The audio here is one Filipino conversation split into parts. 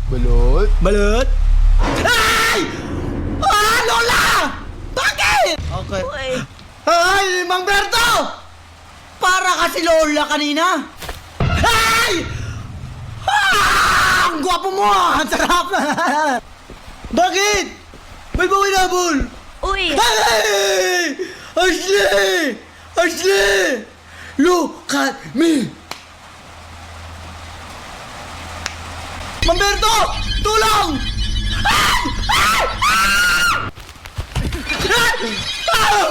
Balot? Balot? Ay! Ah, Lola! Bakit? Okay. Uy, Ay, Mang Berto! Para kasi Lola kanina. Ay! Ah! Ang gwapo mo! Ang sarap! Bakit? May bawin nabol! uy, Hey! Ashley! Ashley! Look at me! Mamberto! Tulong! Ah! Ah! Ah! Ah!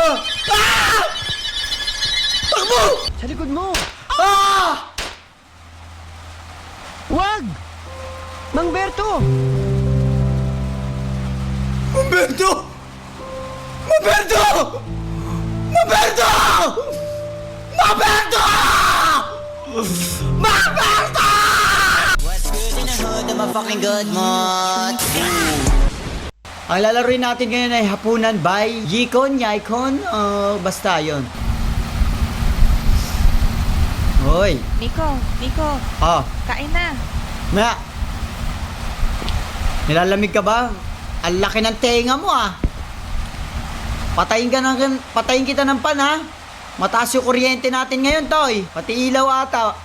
Ah! Takbo! Sa likod mo! Ah! Wag! Mang Berto! Mamberto! Mamberto! Mamberto! Mamberto! Mamberto! What's good in the hood? I'm a fucking good mod. Ang lalaroin natin ngayon ay Hapunan by Yikon, Yaikon, basta yon. Hoy, Nico, kain na. na. Nilalamig ka ba? Ang laki ng tenga mo ah. Patayin kita ng pan ha. Mataas yung kuryente natin ngayon, Toy. Pati ilaw ata.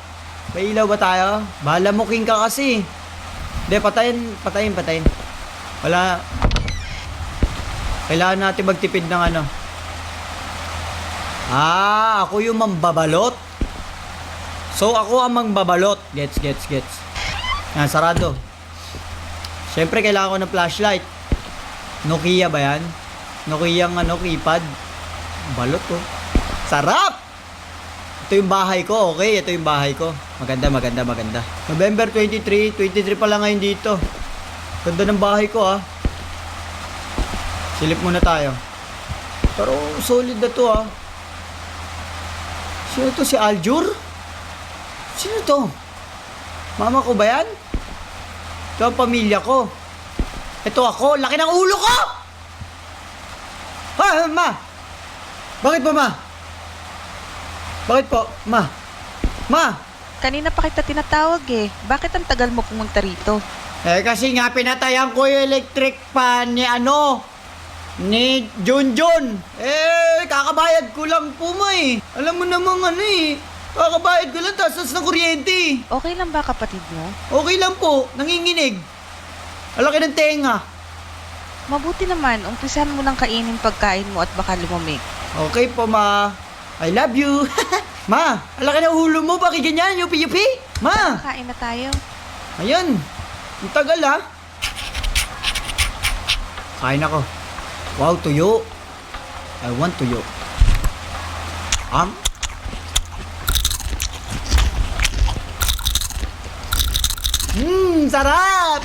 May ilaw ba tayo? Bahala mo king ka kasi. Hindi, patayin. Wala. Kailangan natin magtipid ng ano. Ah, ako yung mambabalot. So, ako ang mambabalot. Gets. Yan, sarado. Siyempre, kailangan ko ng flashlight. Nokia ba yan? Nokia ang keypad. Balot ko. Sarap! Ito yung bahay ko, okay? Ito yung bahay ko. Maganda. November 23 pa lang ngayon dito. Ganda ng bahay ko ah. Silip muna tayo. Pero solid na to ah. Sino to? Si Aljur? Sino to? Mama ko ba yan? Ito ang pamilya ko. Ito ako. Laki ng ulo ko! Ha, ma! Bakit po, ma? Bakit po, ma? Ma! Kanina pa kita tinatawag eh. Bakit ang tagal mo pumunta rito? Eh, kasi nga pinatayan ko yung electric fan ni Junjun. Eh, kakabayad ko lang po, ma eh. Alam mo namang kakabayad ko lang, taas ng kuryente. Okay lang ba kapatid mo? Okay lang po, nanginginig. Alaki ng tenga. Mabuti naman, umpisan mo lang kainin pagkain mo at baka lumamig. Okay po, ma. I love you. Ma, alaki ng ulo mo, bakit ganyan? Yupi-yupi? Ma, Kain na tayo. ayun. Ang tagal ha. Kain ako. Wow, tuyo. I want tuyo. Sarap!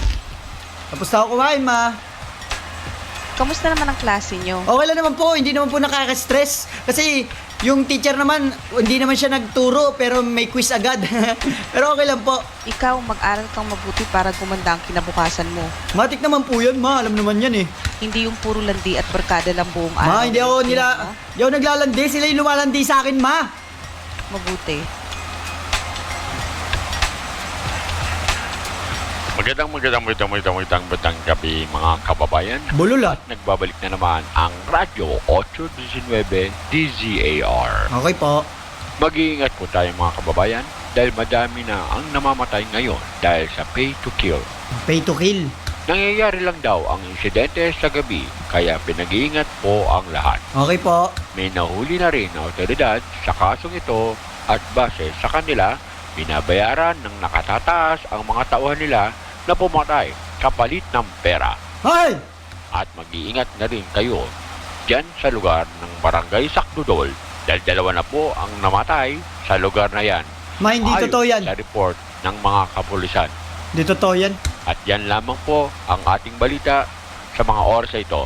Tapos na ako kumain, ma. Kamusta naman ang klase nyo? Okay lang naman po, hindi naman po nakaka-stress. Kasi yung teacher naman, hindi naman siya nagturo, pero may quiz agad. Pero okay lang po. Ikaw, mag-aral kang mabuti para gumanda ang kinabukasan mo. Matik naman po yan, ma. Alam naman yan eh. Hindi yung puro landi at barkada lang buong Ma, araw. hindi ako naglalandi. Sila yung lumalandi sa akin, ma. Mabuti. Magandang gabi mga kababayan. Bululat. Nagbabalik na naman ang Radyo 819 DZAR. Okay po. Mag-iingat po tayo mga kababayan dahil madami na ang namamatay ngayon dahil sa pay to kill. Pay to kill. Nangyayari lang daw ang insidente sa gabi kaya pinag-iingat po ang lahat. Okay po. May nahuli na rin na otoridad sa kasong ito at base sa kanila, binabayaran ng nakatataas ang mga tauhan nila na pumatay kapalit ng pera. Hoy! At mag-iingat na rin kayo dyan sa lugar ng Barangay Sakdudol dahil dalawa na po ang namatay sa lugar na yan. Ma, hindi Ayon totoo yan. sa report ng mga kapulisan. Hindi totoo yan. At yan lamang po ang ating balita sa mga oras na ito.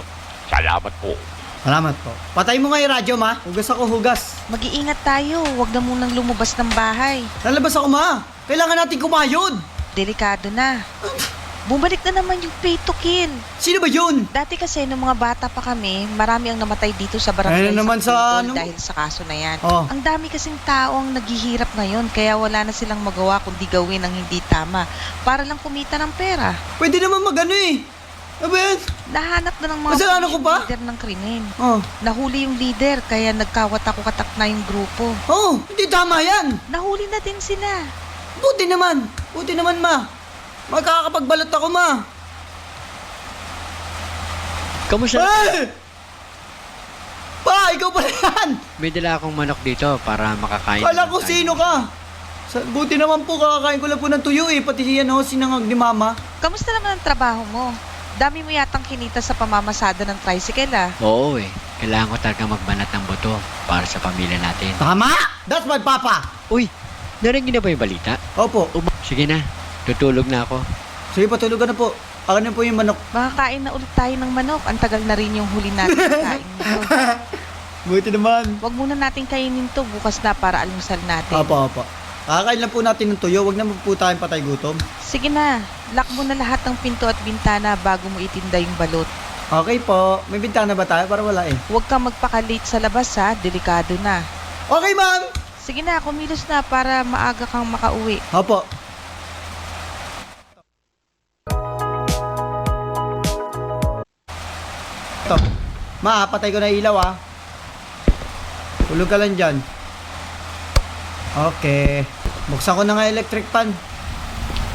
Salamat po. Salamat po. Patay mo nga yung radyo, ma. Hugas ako, hugas. Mag-iingat tayo. Huwag na munang lumabas ng bahay. Lalabas ako, ma. Kailangan natin kumayod. Delikado na. Bumalik na naman yung pay to kill. Sino ba yun? Dati kasi nung mga bata pa kami, marami ang namatay dito sa barangay Ayun naman sa Putol ano? dahil sa kaso na yan. Oh. Ang dami kasing tao ang naghihirap ngayon kaya wala na silang magawa kundi gawin ang hindi tama para lang kumita ng pera. Pwede naman magano eh. Ano ba yan? Nahanap na ng mga Kasalanan ko ba? leader ng krimen. Oh. Nahuli yung leader kaya nagkawatak-watak na yung grupo. Oh, hindi tama yan. Nahuli na din sila. Buti naman. Buti naman, ma. Magkakapagbalot ako, ma. Kamusta? Ay! Pa, ikaw pala yan. May dala akong manok dito para makakain. Kala ko naman tayo. sino ka. Buti naman po, kakakain ko lang po ng tuyo eh. Pati siya, no, sinangag ni mama. Kamusta naman ang trabaho mo? Dami mo yatang kinita sa pamamasada ng tricycle ah. Oo eh. Kailangan ko talaga magbanat ng buto para sa pamilya natin. Tama! That's my papa. Uy, narinig niyo na ba yung balita? Opo. Sige na, tutulog na ako. Sige, patulugan na po. Akin na po yung manok. Makakain na ulit tayo ng manok. Ang tagal na rin yung huli natin kain nito. Buti naman. Huwag muna natin kainin to bukas na para almusal natin. Opo, opo. Kakakain lang po natin ng tuyo. Huwag naman po tayong patay gutom. Sige na, lock mo na lahat ng pinto at bintana bago mo itinda yung balot. Okay po. May bintana ba tayo? Para wala eh. Huwag kang magpaka-late sa labas ha, delikado na. Okay, ma'am. Sige na, kumilos na para maaga kang makauwi. Opo. Ito. Ma, patay ko na ilaw ah. Tulog ka lang dyan. Okay. Buksan ko na nga electric fan.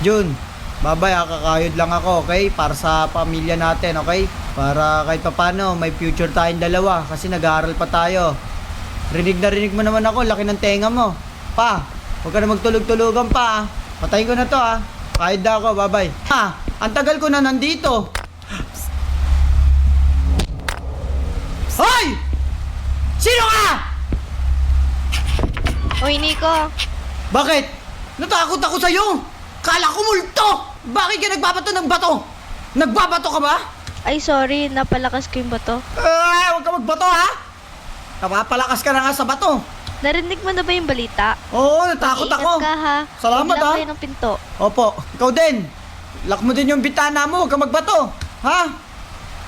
Jun, babay, kakayod lang ako, okay? Para sa pamilya natin, okay? Para kahit papano, may future tayong dalawa kasi nag-aaral pa tayo. Rinig na rinig mo naman ako, laki ng tenga mo. Pa, huwag ka na magtulog-tulogan pa ah. Patayin ko na to ah. Kahit na ako, babay. Ha, ang tagal ko na nandito. Hoy! Sino ka? Uy, Nico. Bakit? Natakot ako sa'yo. Kala ko multo. Bakit ka nagbabato ng bato? Nagbabato ka ba? Ay, sorry. Napalakas ko yung bato. Huwag ka magbato ha. Napapalakas ka na nga sa bato. Narinig mo na ba yung balita? Oo, natakot Mag-iingat ako. ka, ha? Salamat, Huwag lang ha? kayo ng pinto. Opo, ikaw din. Lock mo din yung bintana mo. Huwag ka magbato. Ha?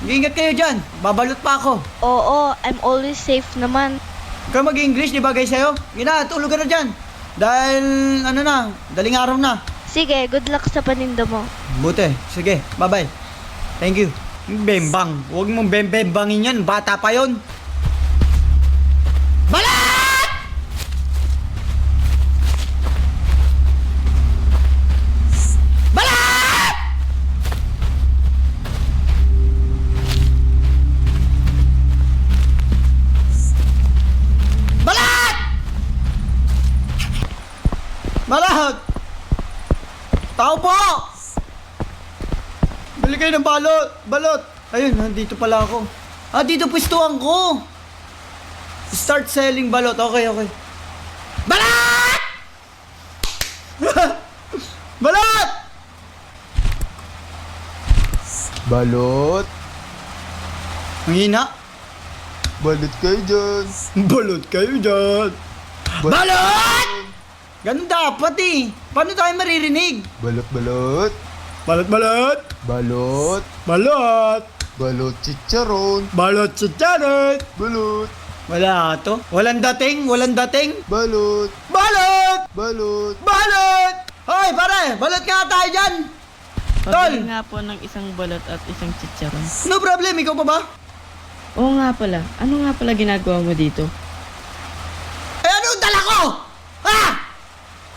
Ingat kayo dyan. Babalot pa ako. Oo, I'm always safe naman. Huwag ka mag-English, di ba guys sa'yo? Gina, tulog ka na dyan. Dahil, ano na, daling araw na. Sige, good luck sa paninda mo. Buti. Sige, bye-bye. Thank you. Yung bembang. Huwag mong bembangin yan. Bata pa yon. Balat! Balat! Balat! Balat! Tao po! Bili kayo ng balot! Balot! Ayun, nandito pala ako. Ah, dito pwestuhan ko! Start selling balot. Okay, okay. Balot! Balot! Balot! Ang hina. Balot kayo dyan! Balot kayo dyan. Balot! Ganun dapat eh. Paano tayo maririnig? Balot, balot! Balot, balot! Balot! Balot! Balot chicharon! Balot sa tiyaret! Balot! Wala to. Walang dating, walang dating. Balot! Balot! Balot! Balot! Hoy, pare! Balot nga tayo dyan! Tol! Pabili nga po ng isang balot at isang chicharon. No problem, ikaw pa ba? Oo nga pala. Ano nga pala ginagawa mo dito? Eh, ano ang dala ko? Ha?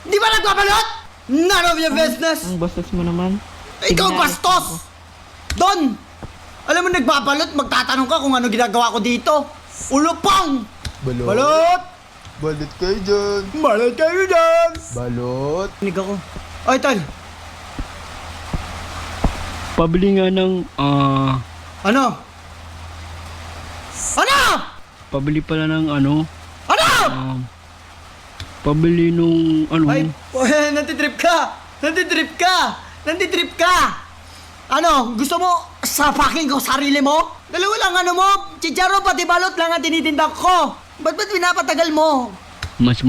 Di ba nagbabalot? None of your business! Ang bastos mo naman. Ikaw Tignan- bastos! Don! Alam mo, nagbabalot, magtatanong ka kung ano ginagawa ko dito. Ulupang! Balot! Balot! Balot kayo dyan! Balot kayo dyan! Balot! Tinig ako. Ay, Tol! Pabili nga ng, Ano? Ano? pabili pala ng ano, Ano? pabili nung Ay, nantitrip ka! Nantitrip ka! Nantitrip ka! Ano? Gusto mo sapakin ko sarili mo? Dalawa lang ano mo? Chicharo pati balot lang ang tinitinda ko! Ba't pinapatagal mo? mas